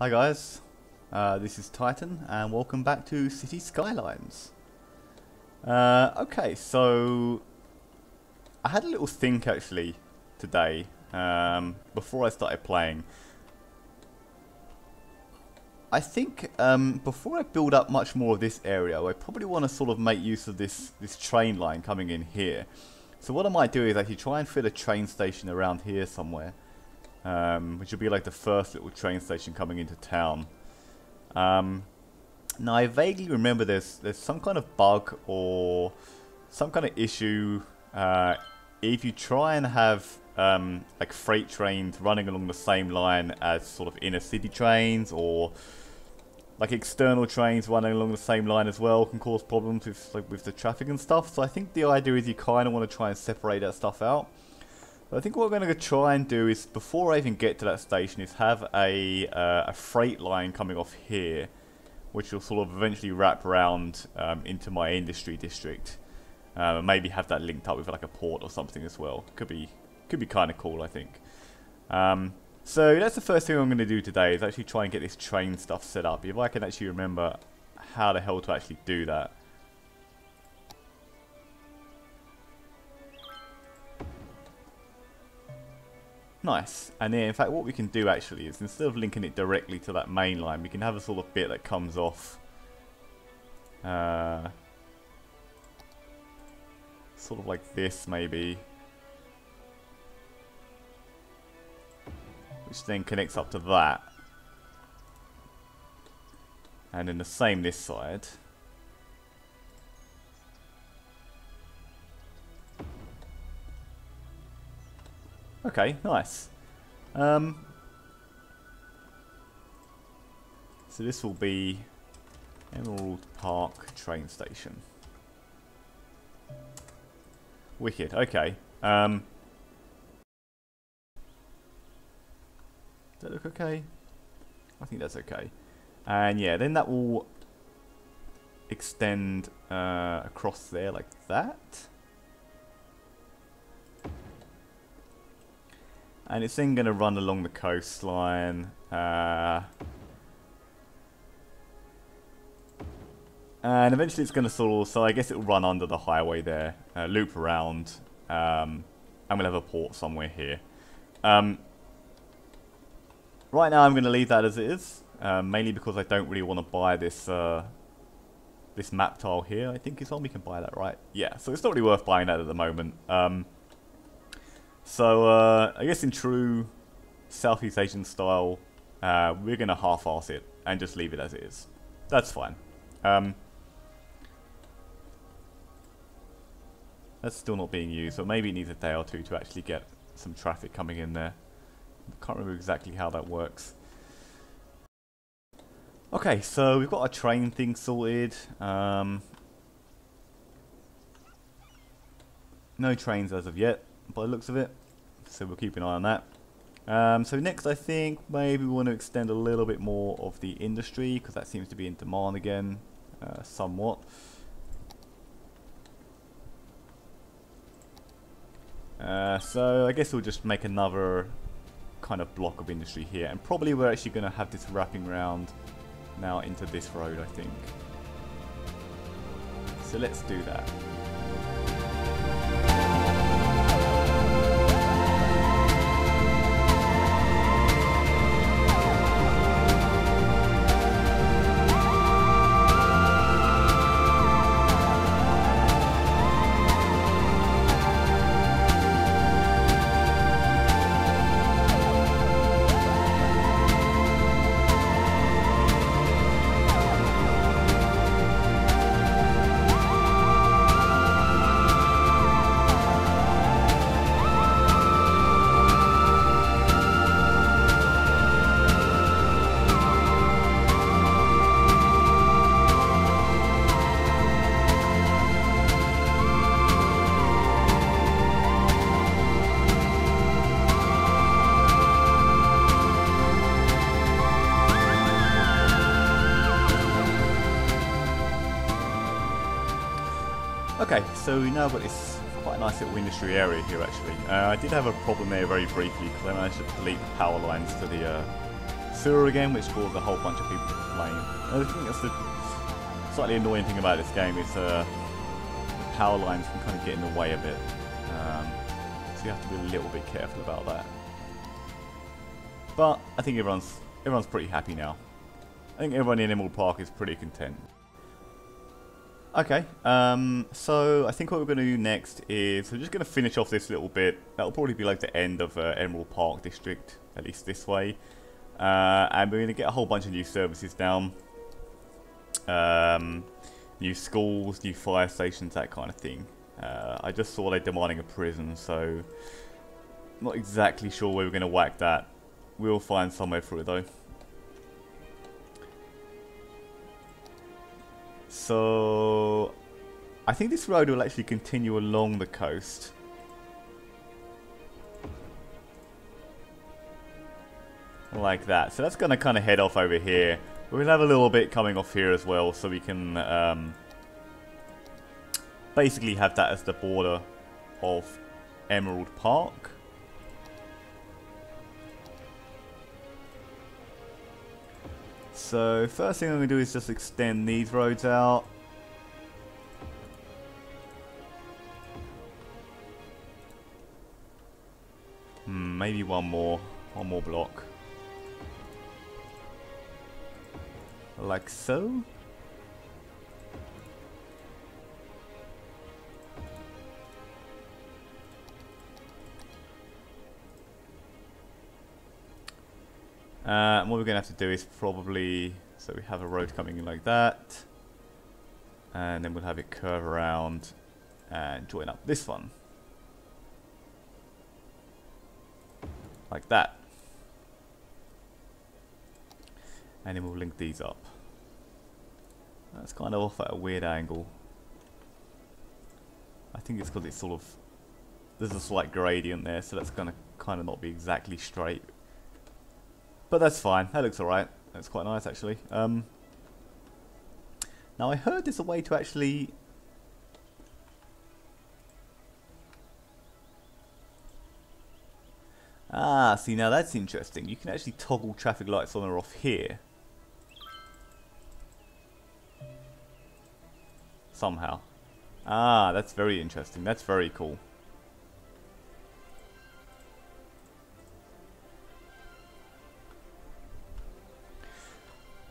Hi guys, this is Titan and welcome back to City Skylines. Okay, so I had a little think actually today before I started playing. I think before I build up much more of this area, I probably want to sort of make use of this train line coming in here. So what I might do is actually try and fit a train station around here somewhere. Which will be like the first little train station coming into town. Now I vaguely remember there's some kind of bug or some kind of issue if you try and have like freight trains running along the same line as sort of inner city trains, or like external trains running along the same line as well, can cause problems with the traffic and stuff. So I think the idea is you kind of want to try and separate that stuff out. I think what we're going to try and do is, before I even get to that station, is have a freight line coming off here, which will sort of eventually wrap around into my industry district. Maybe have that linked up with like a port or something as well. Could be kind of cool, I think. So that's the first thing I'm going to do today, is actually try and get this train stuff set up. If I can actually remember how the hell to actually do that. Nice. And then in fact what we can do actually is, instead of linking it directly to that main line, we can have a sort of bit that comes off sort of like this maybe, which then connects up to that, and then the same this side. Okay, nice. So this will be Emerald Park train station. Wicked, okay. Does that look okay? I think that's okay. And yeah, then that will extend across there like that. And it's then going to run along the coastline. And eventually it's going to sort of, so I guess it will run under the highway there, loop around, and we'll have a port somewhere here. Right now I'm going to leave that as it is, mainly because I don't really want to buy this this map tile here. I think it's on, we can buy that, right? Yeah, so it's not really worth buying that at the moment. So, I guess in true Southeast Asian style, we're going to half-arse it and just leave it as it is. That's fine. That's still not being used, so maybe it needs a day or two to actually get some traffic coming in there. I can't remember exactly how that works. Okay, so we've got our train thing sorted. No trains as of yet, by the looks of it, so we'll keep an eye on that. So next I think maybe we want to extend a little bit more of the industry, because that seems to be in demand again, somewhat. So I guess we'll just make another kind of block of industry here, and probably we're actually going to have this wrapping round now into this road, I think. So let's do that. Okay, so we now got this quite a nice little industry area here actually. I did have a problem there very briefly because I managed to delete the power lines to the sewer again, which caused a whole bunch of people to complain. And I think that's the slightly annoying thing about this game is the power lines can kind of get in the way a bit. So you have to be a little bit careful about that. But I think everyone's pretty happy now. I think everyone in Emerald Park is pretty content. Okay, so I think what we're going to do next is we're just going to finish off this little bit. That'll probably be like the end of Emerald Park District, at least this way. And we're going to get a whole bunch of new services down. New schools, new fire stations, that kind of thing. I just saw they're demanding a prison, so not exactly sure where we're going to whack that. We'll find somewhere for it though. So I think this road will actually continue along the coast. Like that. So that's going to kind of head off over here. We'll have a little bit coming off here as well, so we can basically have that as the border of Emerald Park. So first thing I'm going to do is just extend these roads out. Maybe one more block. Like so. And what we're going to have to do is probably, so we have a road coming in like that, and then we'll have it curve around and join up this one. Like that. And then we'll link these up. That's kind of off at a weird angle. I think it's because it's sort of, there's a slight gradient there, so that's going to kind of not be exactly straight. But that's fine. That looks alright. That's quite nice, actually. Now, I heard there's a way to actually... Ah, see, now that's interesting. You can actually toggle traffic lights on or off here. Somehow. Ah, that's very interesting. That's very cool.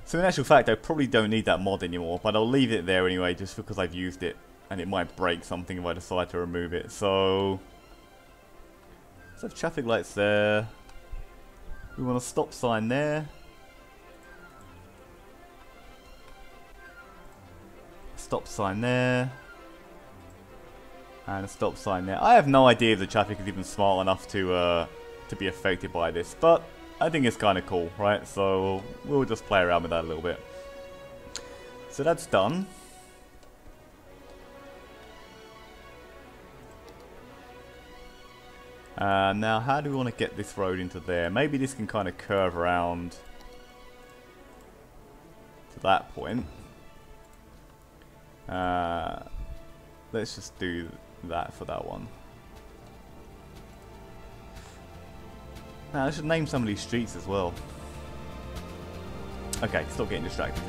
So in actual fact, I probably don't need that mod anymore, but I'll leave it there anyway, just because I've used it, and it might break something if I decide to remove it. So let's have traffic lights there. We want a stop sign there. Stop sign there. And a stop sign there. I have no idea if the traffic is even smart enough to be affected by this, but I think it's kind of cool, right? So we'll just play around with that a little bit. So that's done. Now, how do we want to get this road into there? Maybe this can kind of curve around to that point. Let's just do that for that one. Now, I should name some of these streets as well. Okay, stop getting distracted.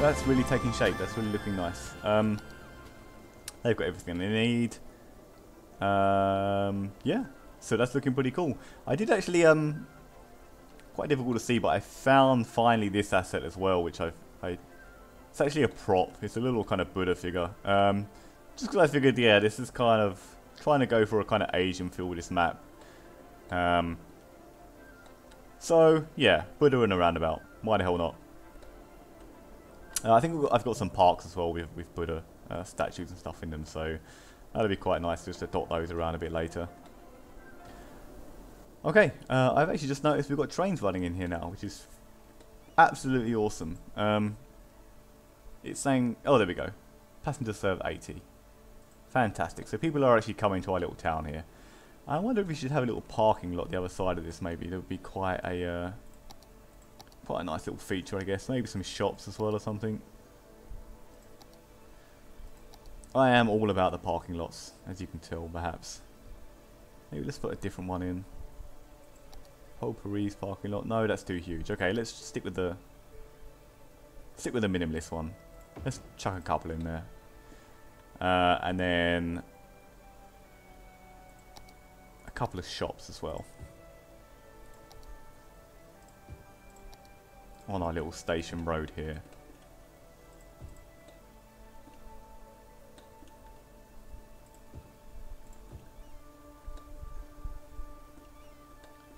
that's really taking shape. That's really looking nice. They've got everything they need. Yeah, so that's looking pretty cool. I did actually, quite difficult to see, but I found finally this asset as well, which it's actually a prop. It's a little kind of Buddha figure. Just because I figured, yeah, this is kind of trying to go for a kind of Asian feel with this map. So, yeah, Buddha in a roundabout. Why the hell not? I think I've got some parks as well with Buddha statues and stuff in them, so that'll be quite nice just to dot those around a bit later. Okay, I've actually just noticed we've got trains running in here now, which is absolutely awesome. It's saying, oh, there we go. Passenger served 80. Fantastic. So people are actually coming to our little town here. I wonder if we should have a little parking lot the other side of this. Maybe there would be quite a nice little feature, I guess. Maybe some shops as well or something. I am all about the parking lots, as you can tell, perhaps. Maybe let's put a different one in. Potpourri's parking lot. No, that's too huge. Okay, let's stick with the minimalist one. Let's chuck a couple in there, and then a couple of shops as well on our little station road here.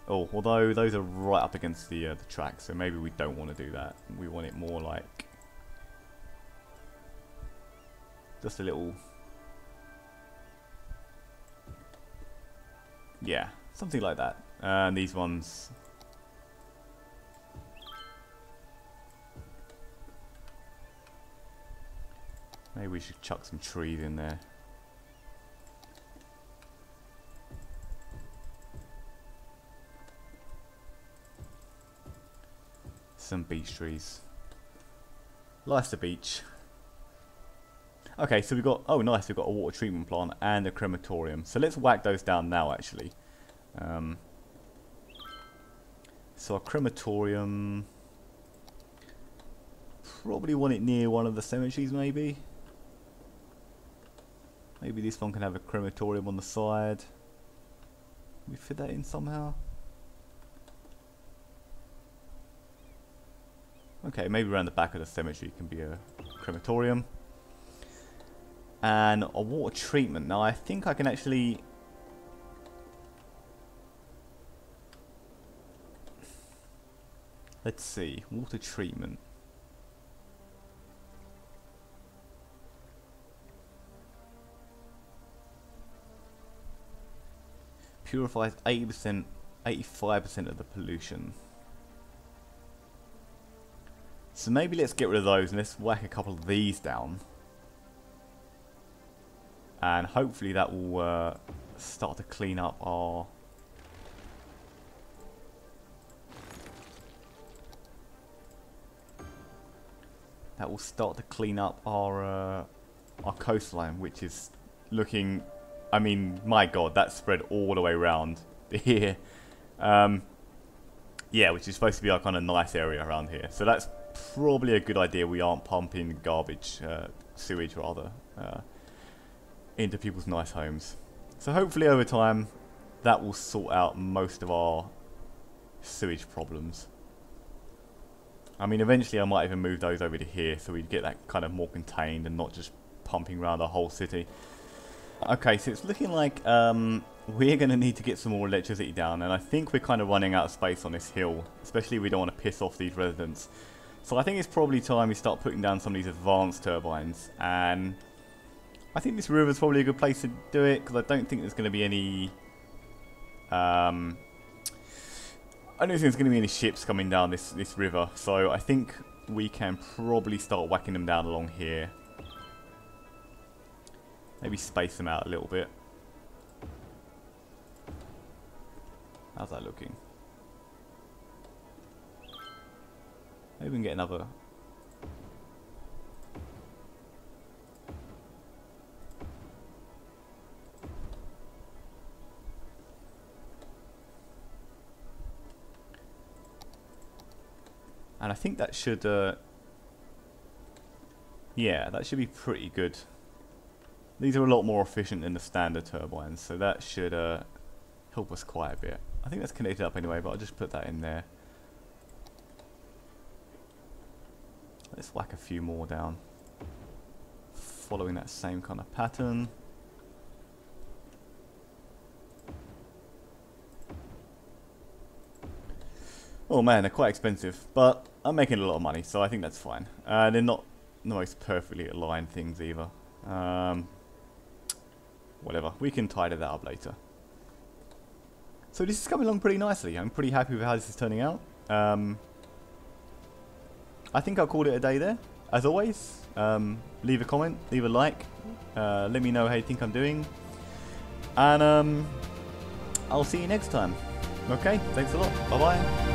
Oh, although those are right up against the track, so maybe we don't want to do that. We want it more like just a little, yeah, something like that. And these ones, maybe we should chuck some trees in there. Some beach trees. Life's a beach. Okay, so we've got, oh nice, we've got a water treatment plant and a crematorium. So let's whack those down now, actually. So our crematorium, probably want it near one of the cemeteries, maybe. Maybe this one can have a crematorium on the side. Can we fit that in somehow? Okay, maybe around the back of the cemetery can be a crematorium. And a water treatment. Now I think I can actually... Let's see, water treatment. Purifies 80%, 85% of the pollution. So maybe let's get rid of those and let's whack a couple of these down. And hopefully that will start to clean up our... That will start to clean up our coastline, which is looking... I mean, my god, that's spread all the way around here. Yeah, which is supposed to be our kind of nice area around here. So that's probably a good idea. We aren't pumping garbage, sewage rather, into people's nice homes. So hopefully over time that will sort out most of our sewage problems. I mean, eventually I might even move those over to here so we get that kind of more contained and not just pumping around the whole city. Okay, so it's looking like we're going to need to get some more electricity down, and I think we're kind of running out of space on this hill, especially if we don't want to piss off these residents. So I think it's probably time we start putting down some of these advanced turbines, and I think this river is probably a good place to do it, because I don't think there's going to be any... I don't think there's going to be any ships coming down this river, so I think we can probably start whacking them down along here. Maybe space them out a little bit. How's that looking? Maybe we can get another... And I think that should Yeah, that should be pretty good. These are a lot more efficient than the standard turbines, so that should help us quite a bit. I think that's connected up anyway, but I'll just put that in there. Let's whack a few more down, following that same kind of pattern. Oh man, they're quite expensive, but I'm making a lot of money, so I think that's fine. They're not the most perfectly aligned things either. Whatever, we can tidy that up later. So this is coming along pretty nicely. I'm pretty happy with how this is turning out. I think I'll call it a day there. As always, leave a comment, leave a like, let me know how you think I'm doing. And I'll see you next time. Okay, thanks a lot. Bye bye.